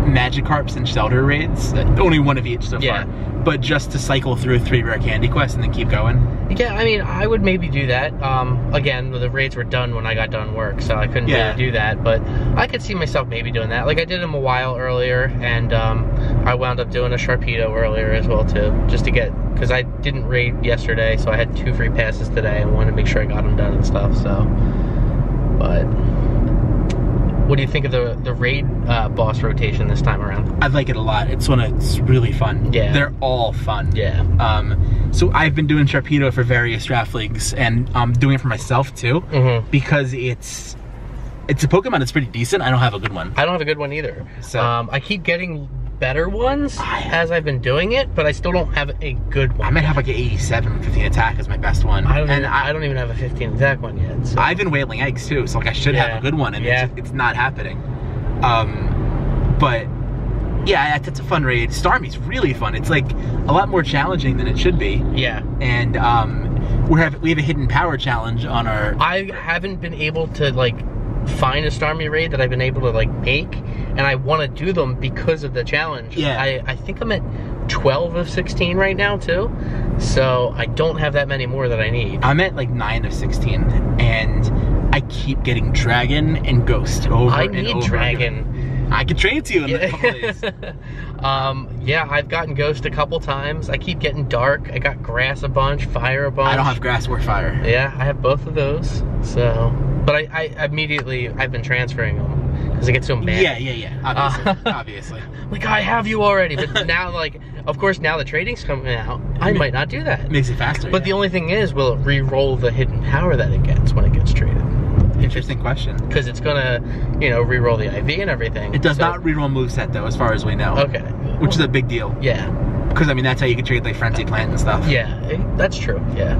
Magikarps and Shelter raids, only one of each so far, but just to cycle through 3 rare candy quests and then keep going. Yeah, I mean, I would maybe do that. Again, the raids were done when I got done work, so I couldn't really do that, but I could see myself maybe doing that. Like, I did them a while earlier, and I wound up doing a Sharpedo earlier as well, too, just to get, because I didn't raid yesterday, so I had 2 free passes today, and wanted to make sure I got them done and stuff, so, but... What do you think of the raid boss rotation this time around? I like it a lot. It's really fun. Yeah. They're all fun. Yeah. So I've been doing Sharpedo for various draft leagues, and doing it for myself too, because it's a Pokemon that's pretty decent. I don't have a good one. I don't have a good one either. So I keep getting better ones as I've been doing it, but I still don't have a good one. I might have like an 87 with 15 attack as my best one. I don't even have a 15 attack one yet. So. I've been whaling eggs too, so like I should have a good one, and it's not happening. But yeah, it's a fun raid. Starmie's really fun. It's like a lot more challenging than it should be. Yeah. And we have a hidden power challenge on our... I haven't been able to like find a Starmie raid that I've been able to like make, and I want to do them because of the challenge. Yeah. I think I'm at 12 of 16 right now too, so I don't have that many more that I need. I'm at like 9 of 16, and I keep getting Dragon and Ghost over and over. I need Dragon. I can train to you in a couple days. Yeah, I've gotten Ghost a couple times. I keep getting Dark. I got Grass a bunch, Fire a bunch. I don't have Grass or Fire. Yeah, I have both of those. So, but I immediately, I've been transferring them because I get so mad. Yeah. Obviously, obviously. Like, I have you already, but now, like, of course, now the trading's coming out. I might not do that. It makes it faster. But the only thing is, will it re-roll the hidden power that it gets when it gets traded? Interesting question. Because it's gonna, you know, re-roll the IV and everything. It does not re-roll moveset though, as far as we know. Okay. Which is a big deal. Yeah. Because I mean, that's how you can trade like Frenzy Plant and stuff. Yeah, that's true. Yeah.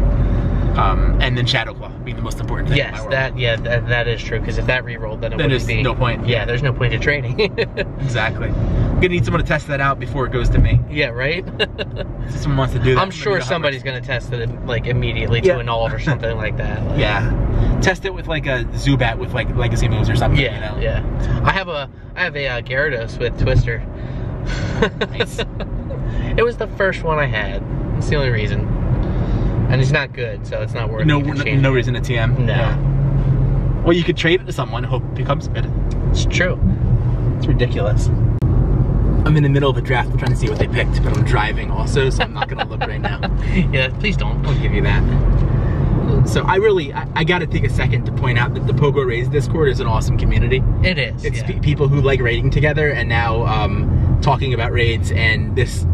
And then Shadow Claw being the most important thing. Yes, that is true. Because if that re-rolled, then it wouldn't be. No point. Yeah, there's no point to trading. Exactly. I'm gonna need someone to test that out before it goes to me. Yeah, right. If someone wants to do that. I'm sure somebody's gonna test it like immediately to an alt or something like that. Like, yeah. Test it with like a Zubat with like legacy moves or something. Yeah, you know? yeah. I have a Gyarados with Twister. Nice. It was the first one I had. That's the only reason. And he's not good, so it's not worth it. No reason to TM. No. Yeah. Well, you could trade it to someone, hope it becomes good. It's true. It's ridiculous. I'm in the middle of a draft. I'm trying to see what they picked, but I'm driving also, so I'm not going to look right now. Yeah, please don't. I'll give you that. So I got to take a second to point out that the Pogo Rays Discord is an awesome community. It is. It's people who like raiding together and now talking about raids, and this.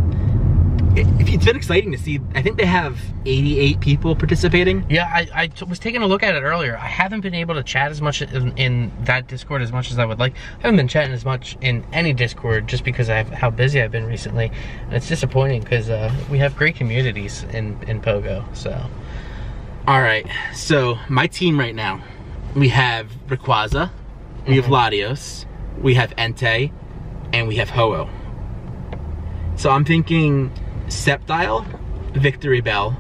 It's been exciting to see. I think they have 88 people participating. Yeah, I was taking a look at it earlier. I haven't been able to chat as much in that Discord as much as I would like. I haven't been chatting as much in any Discord just because of how busy I've been recently. And it's disappointing because we have great communities in Pogo, so. All right, so my team right now, we have Rayquaza, we have Latios, we have Entei, and we have Ho-Oh. So I'm thinking Sceptile, Victory Bell,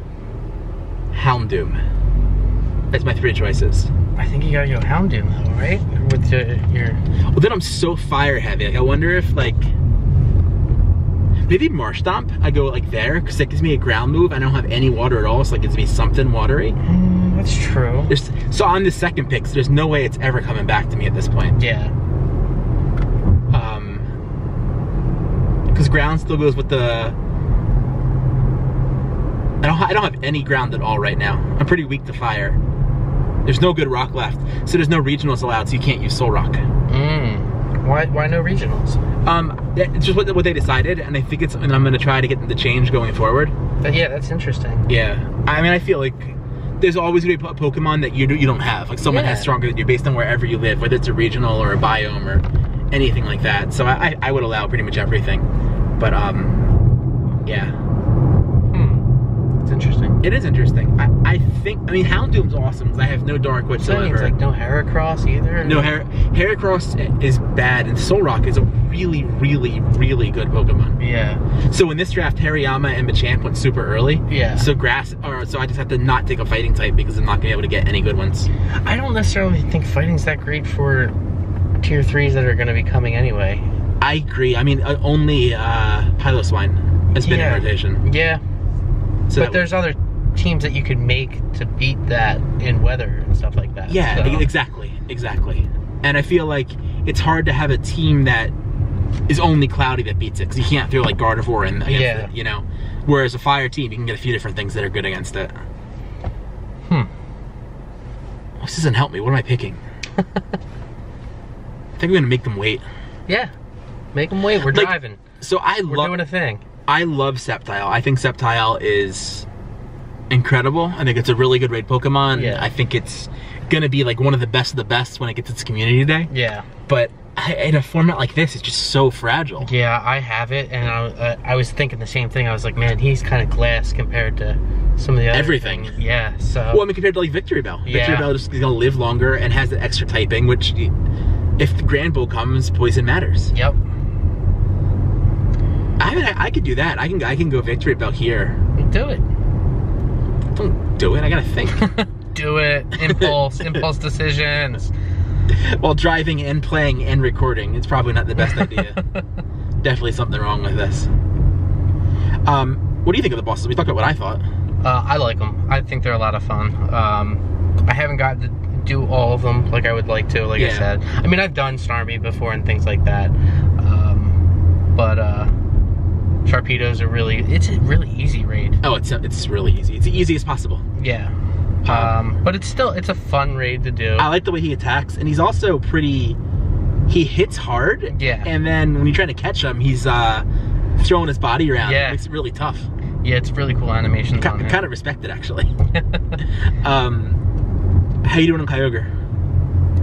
Houndoom. That's my 3 choices. I think you gotta go Houndoom though, right? With your... Well, then I'm so fire heavy. Like, I wonder if like, maybe Marshtomp, I go like there, because that gives me a ground move. I don't have any water at all, so it gives me something watery. That's true. So on the second pick, so there's no way it's ever coming back to me at this point. Yeah. Because ground still goes with the... I don't have any ground at all right now. I'm pretty weak to fire. There's no good rock left, so there's no regionals allowed, so you can't use Soul Rock. Why no regionals? It's just what they decided, and I think and I'm gonna try to get them to change going forward. Yeah, that's interesting. Yeah, I mean, I feel like there's always gonna be a Pokemon that you don't have. Like someone has stronger than you based on wherever you live, whether it's a regional or a biome or anything like that. So I would allow pretty much everything. But yeah. It's interesting. It is interesting. I mean, Houndoom's awesome because I have no dark whatsoever. So that means, like, no Heracross either? No, Heracross is bad, and Solrock is a really, really, really good Pokemon. Yeah. So in this draft, Hariyama and Machamp went super early. Yeah. So so I just have to not take a fighting type because I'm not going to be able to get any good ones. I don't necessarily think fighting's that great for tier 3s that are going to be coming anyway. I agree. I mean, only Piloswine has been in rotation. Yeah. So but there's other teams that you could make to beat that in weather and stuff like that. Yeah, so. exactly. And I feel like it's hard to have a team that is only Cloudy that beats it, because you can't throw like Gardevoir in against it, you know? Whereas a fire team, you can get a few different things that are good against it. This doesn't help me. What am I picking? I think I'm gonna make them wait. Yeah, make them wait. We're driving. So we're doing a thing. I love Sceptile. I think Sceptile is incredible. I think it's a really good raid Pokemon. Yeah. I think it's gonna be like one of the best when it gets its community day. Yeah. But in a format like this, it's just so fragile. Yeah, I have it, and I was thinking the same thing. I was like, man, he's kind of glass compared to some of the other everything. things. Yeah, so. Well, I mean, compared to like Victory Bell. Yeah. Victory Bell just is gonna live longer and has the extra typing, which if the Grand Bull comes, poison matters. Yep. I mean, I could do that. I can go Victory Bell here. Do it. Don't do it. I gotta think. Do it. Impulse decisions. While driving and playing and recording, it's probably not the best idea. Definitely something wrong with this. What do you think of the bosses? We talked about what I thought. I like them. I think they're a lot of fun. I haven't gotten to do all of them like I would like to, like I said. I mean, I've done Snarmy before and things like that. But Sharpedos are it's a really easy raid. Oh, it's really easy. It's the easiest possible. Yeah. But it's a fun raid to do. I like the way he attacks, and he's also he hits hard. Yeah. And then when you're trying to catch him, he's throwing his body around. Yeah. It makes it really tough. Yeah, it's really cool animations. Kind of respect it, actually. How you doing on Kyogre?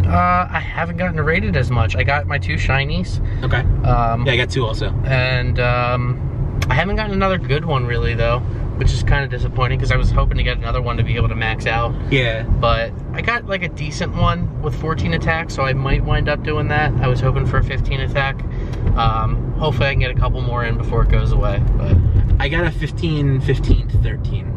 I haven't gotten rated as much. I got my 2 shinies. Okay. Yeah, I got 2 also. And I haven't gotten another good one really though, which is kind of disappointing because I was hoping to get another one to be able to max out. Yeah. But I got like a decent one with 14 attack, so I might wind up doing that. I was hoping for a 15 attack. Hopefully I can get a couple more in before it goes away. But I got a 15 to 13.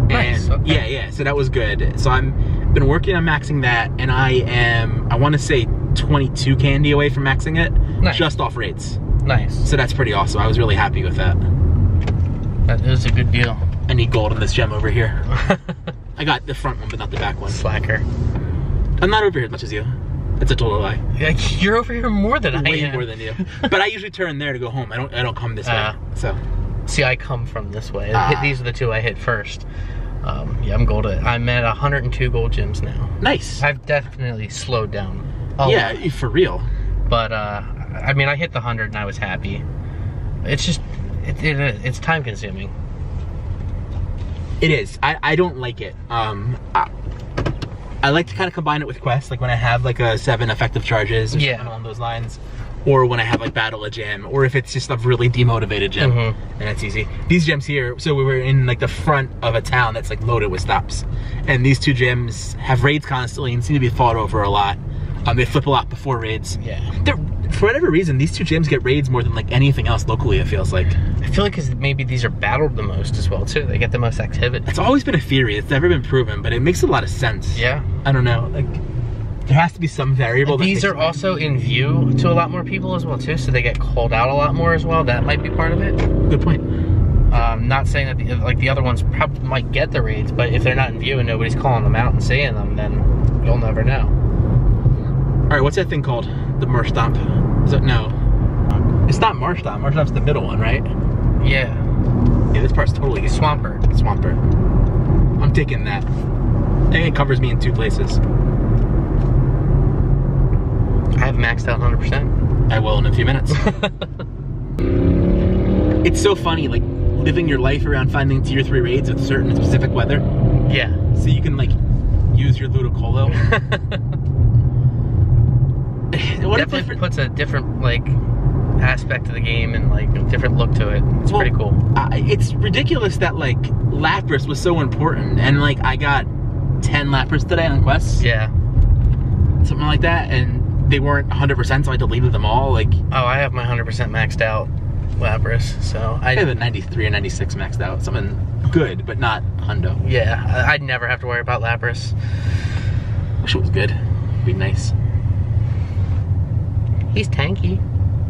Nice. And okay. yeah, so that was good. So I'm been working on maxing that, and I want to say 22 candy away from maxing it, Nice. just off raids. Nice. So that's pretty awesome. I was really happy with that. That is a good deal. I need gold in this gem over here. I got the front one, but not the back one. Slacker. I'm not over here as much as you. That's a total lie. Yeah, you're over here more than I am. Way more than you. But I usually turn there to go home. I don't come this way. So. See, I come from this way. These are the 2 I hit first. Yeah, I'm at 102 gold gems now. Nice. I've definitely slowed down. Yeah, for real. But I mean, I hit the 100 and I was happy. It's just, it's time consuming. It is. I don't like it. I like to kind of combine it with quests, like when I have like a 7 effective charges or something along those lines. Or when I have like battle a gem, or if it's just a really demotivated gem, and that's easy. These gems here, so we were in like the front of a town that's like loaded with stops, and these 2 gems have raids constantly and seem to be fought over a lot. They flip a lot before raids. Yeah. For whatever reason, these 2 gems get raids more than like anything else locally, it feels like. I feel like because maybe these are battled the most as well too. They get the most activity. It's always been a theory. It's never been proven, but it makes a lot of sense. Yeah. I don't know. Like, there has to be some variable. These are also in view to a lot more people as well too, so they get called out a lot more as well. That might be part of it. Good point. Not saying that the other ones probably might get the raids, but if they're not in view and nobody's calling them out and saying them, then you'll never know. All right, what's that thing called? The Marshtomp? Is it no? It's not Marshtomp. Marshtomp's the middle one, right? Yeah. Yeah, this part's totally Swampert. Swampert. I'm taking that. I think it covers me in 2 places. I have maxed out 100%. I will in a few minutes. It's so funny, like, living your life around finding tier 3 raids with certain specific weather. Yeah. So you can, like, use your Ludicolo. Definitely puts a different, like, aspect of the game and like a different look to it. It's pretty cool. It's ridiculous that like Lapras was so important, and like I got 10 Lapras today on quests. Yeah. Something like that, and they weren't 100%, so I deleted them all. Like, oh, I have my 100% maxed out Lapras, so I have a 93 or 96 maxed out. Something good, but not hundo. Yeah, I'd never have to worry about Lapras. Wish it was good. It'd be nice. He's tanky.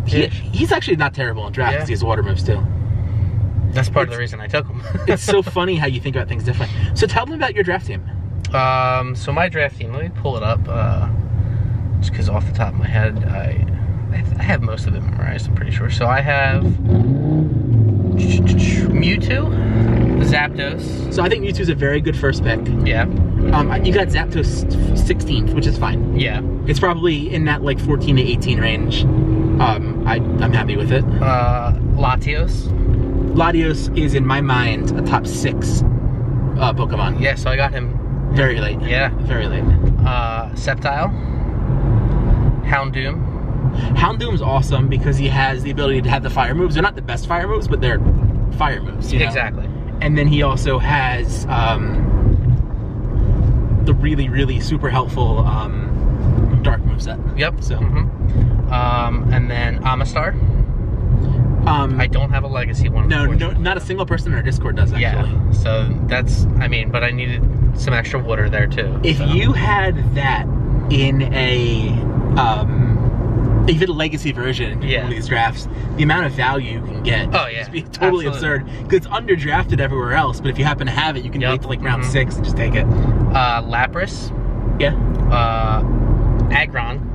He's actually not terrible in draft because he has water moves too. That's part of the reason I took him. It's so funny how you think about things differently. So tell them about your draft team. So my draft team, let me pull it up, just because off the top of my head, I have most of it memorized, I'm pretty sure. So I have Mewtwo, Zapdos. So I think Mewtwo's a very good first pick. Yeah. You got Zapdos 16th, which is fine. Yeah. It's probably in that like 14 to 18 range. I'm happy with it. Latios. Latios is in my mind a top 6 Pokemon. Yeah, so I got him very late. Yeah. Very late. Sceptile. Houndoom. Houndoom's awesome because he has the ability to have the fire moves. They're not the best fire moves, but they're fire moves, you know? Exactly. And then he also has the really, really super helpful dark moveset. Yep. So. And then Amistar. I don't have a legacy one. No, not a single person in our Discord does, actually. Yeah, so that's, I mean, but I needed some extra water there too. If you had that in a, if you had a legacy version in one of these drafts, the amount of value you can get is be totally absurd. Because it's underdrafted everywhere else, but if you happen to have it, you can wait till like round 6 and just take it. Lapras. Yeah. Aggron.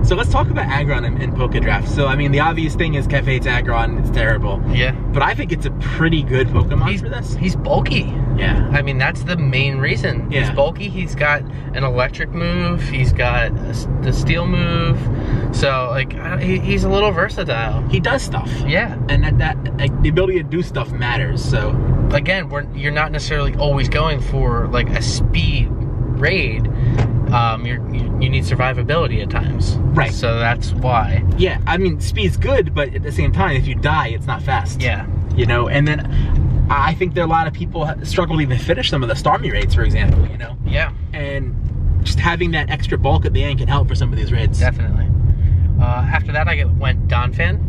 So let's talk about Aggron in PokeDraft. So I mean, the obvious thing is Kefe hates Aggron. It's terrible. Yeah. But I think it's a pretty good Pokemon for this. He's bulky. Yeah. I mean, that's the main reason. Yeah. He's bulky. He's got an electric move. He's got the steel move. So like, he's a little versatile. He does stuff. Yeah. And that like, the ability to do stuff matters. So again, you're not necessarily always going for like a speed raid. You need survivability at times. Right. So that's why. Yeah, I mean, speed's good, but at the same time, if you die, it's not fast. Yeah. You know, and then I think there are a lot of people struggle to even finish some of the Starmie raids, for example, you know? Yeah. And just having that extra bulk at the end can help for some of these raids. Definitely. After that, I went Donphan.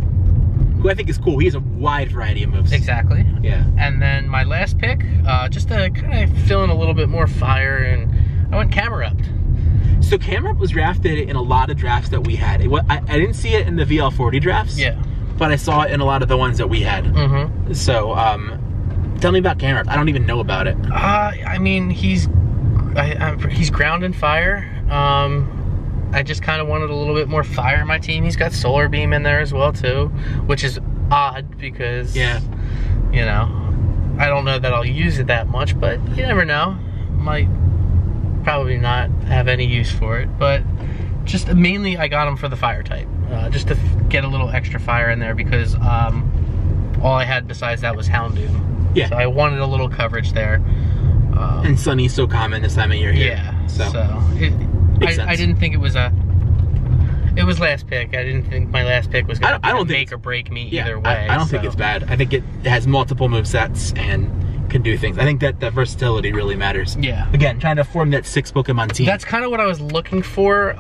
Who I think is cool. He has a wide variety of moves. Exactly. Yeah. And then my last pick, just to kind of fill in a little bit more fire, and I went Camerupt. So Camerupt was drafted in a lot of drafts that we had. I didn't see it in the VL40 drafts. Yeah. But I saw it in a lot of the ones that we had. Mm-hmm. So, tell me about Camerupt. I don't even know about it. I mean, he's ground and fire. I just kind of wanted a little bit more fire in my team. He's got Solar Beam in there as well too, which is odd because, you know, I don't know that I'll use it that much, but you never know. Might probably not have any use for it, but just mainly I got him for the fire type, just to get a little extra fire in there because all I had besides that was Houndoom. Yeah. So I wanted a little coverage there. And Sunny's so common this time of year here. Yeah. So I didn't think it was it was last pick. I didn't think my last pick was going to make or break me either way. I don't think it's bad. I think it has multiple movesets and can do things. I think that the versatility really matters. Yeah. Again, trying to form that 6 Pokemon team. That's kind of what I was looking for.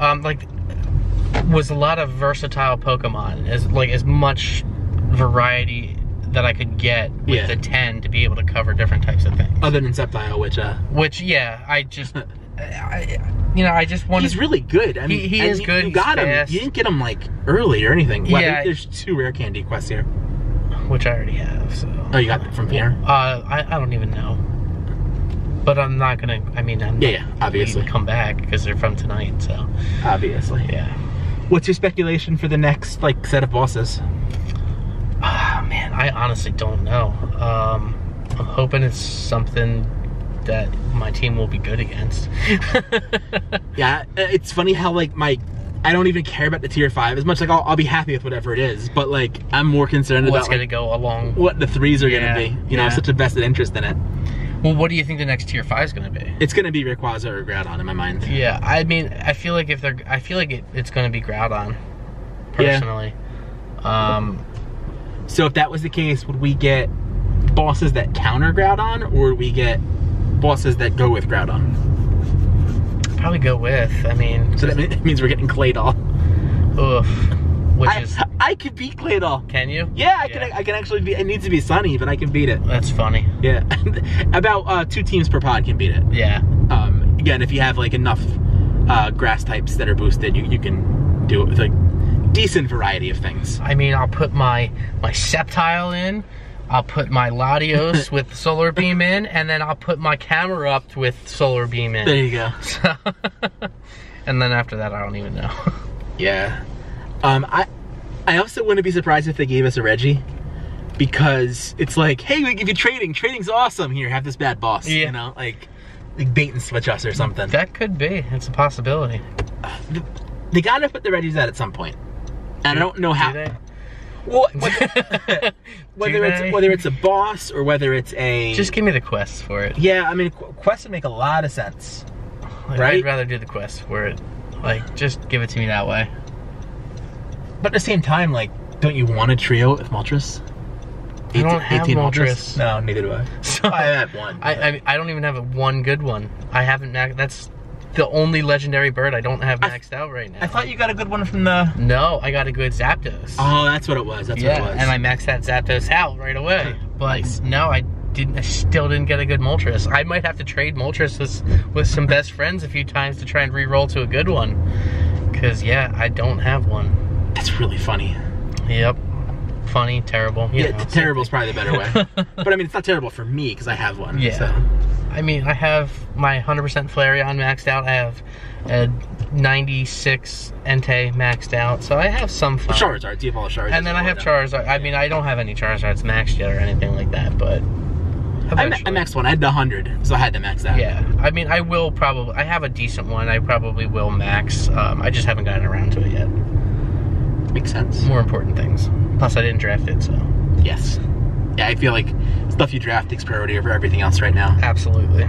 Was a lot of versatile Pokemon, as much variety that I could get with the 10 to be able to cover different types of things. Other than Sceptile, which yeah, I just I just wanted. He's really good. I mean, he is good. You got him. You didn't get him like early or anything. Well, yeah. There's 2 rare candy quests here, which I already have. So. Oh, you got them from here? I don't even know. But I'm not gonna. I mean, I'm not obviously come back because they're from tonight. So obviously, yeah. What's your speculation for the next set of bosses? Man, I honestly don't know. I'm hoping it's something that my team will be good against. Yeah, it's funny how I don't even care about the tier 5 as much. I'll be happy with whatever it is, but I'm more concerned about what's gonna go along, what the 3s are gonna be. You know, I have such a vested interest in it. Well, what do you think the next tier 5 is gonna be? It's gonna be Rayquaza or Groudon in my mind. Yeah, I mean, I feel like it's gonna be Groudon, personally. So if that was the case, would we get bosses that counter Groudon, or would we get bosses that go with Groudon? Probably go with, I mean... So that means we're getting Claydol. Oof. Which is... I could beat Claydol. Can you? Yeah, I can actually beat it. It needs to be Sunny, but I can beat it. That's funny. Yeah. About 2 teams per pod can beat it. Yeah. Again, if you have like enough grass types that are boosted, you can do it with a decent variety of things. I mean, I'll put my Sceptile in, I'll put my Latios with Solar Beam in, and then I'll put my Camerupt with Solar Beam in. There you go. So, and then after that, I don't even know. Yeah. I also wouldn't be surprised if they gave us a Reggie, because it's like, hey, we give you trading. Trading's awesome. Here, have this bad boss. Yeah. You know, like bait and switch us or something. That could be. It's a possibility. They gotta put the Reggies out at some point. And I don't know how. Do they? Well, whether it's a boss or whether it's a... Just give me the quest for it. Yeah, I mean, quests would make a lot of sense. Like, right? I'd rather do the quest for it. Like, just give it to me that way. But at the same time, like, don't you want a trio with Moltres? I don't have Moltres. No, neither do I. So, I have one. I don't even have one good one. I haven't... That's the only legendary bird I don't have maxed out right now. I thought you got a good one from the... No, I got a good Zapdos. Oh, that's what it was. That's what it was. And I maxed that Zapdos out right away. But nice. No, I still didn't get a good Moltres. I might have to trade Moltres with some best friends a few times to try and re-roll to a good one. Because, yeah, I don't have one. That's really funny. Yep. Funny, terrible. Yeah, terrible is probably the better way. But I mean, it's not terrible for me because I have one. Yeah. So. I mean, I have my 100% Flareon maxed out. I have a 96 Entei maxed out. So I have some fun. Charizard. Do you have all the Charizards? And then I have Charizard. I mean, I don't have any Charizards maxed yet or anything like that, but... I maxed one. I had the 100, so I had to max that. Yeah. I mean, I will probably... I have a decent one. I probably will max. I just haven't gotten around to it yet. Makes sense. More important things. Plus, I didn't draft it, so... Yes. Yeah, I feel like stuff you draft takes priority over everything else right now. Absolutely.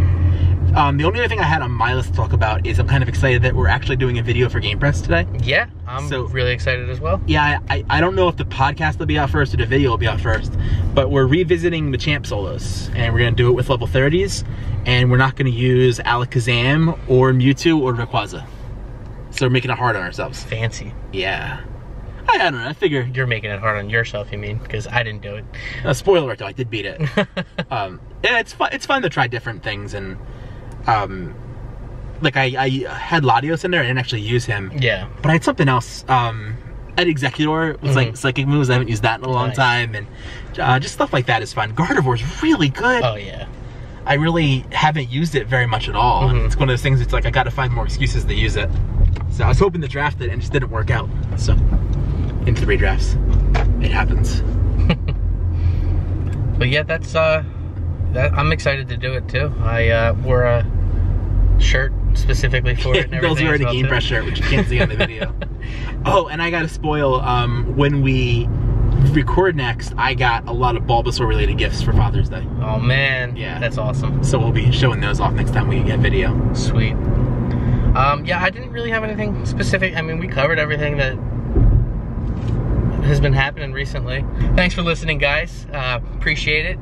The only other thing I had on my list to talk about is I'm kind of excited that we're actually doing a video for Game Press today. Yeah, I'm really excited as well. Yeah, I don't know if the podcast will be out first or the video will be out first, but we're revisiting the Champ Solos, and we're going to do it with level 30s, and we're not going to use Alakazam or Mewtwo or Rayquaza. So we're making it hard on ourselves. Fancy. Yeah. I don't know, I figure... You're making it hard on yourself, you mean, because I didn't do it. Spoiler alert, though, I did beat it. Yeah, it's fun to try different things, and... like, I had Latios in there, I didn't actually use him. Yeah. But I had something else. At Executor, it was like Psychic moves, I haven't used that in a long time, and just stuff like that is fun. Gardevoir's really good. Oh, yeah. I really haven't used it very much at all. And it's one of those things, it's like, I gotta find more excuses to use it. So I was hoping to draft it, and it just didn't work out. So... into the redrafts. It happens. But yeah, that's I'm excited to do it too. I wore a shirt specifically for it and everything. Bill's wearing a Game Press shirt, which you can't see on the video. Oh, and I gotta spoil, when we record next, I got a lot of Bulbasaur related gifts for Father's Day. Oh man, yeah, that's awesome. So we'll be showing those off next time we get video. Sweet. Yeah, I didn't really have anything specific. I mean, we covered everything that has been happening recently. Thanks for listening, guys. Appreciate it.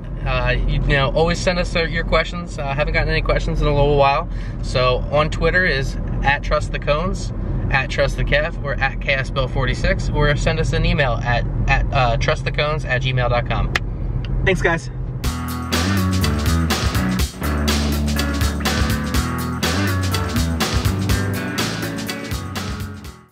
You know, always send us your questions. Haven't gotten any questions in a little while. So on Twitter is @TrustTheCones, @TrustTheKev, or @KSBell46, or send us an email at trustthecones@gmail.com. Thanks, guys.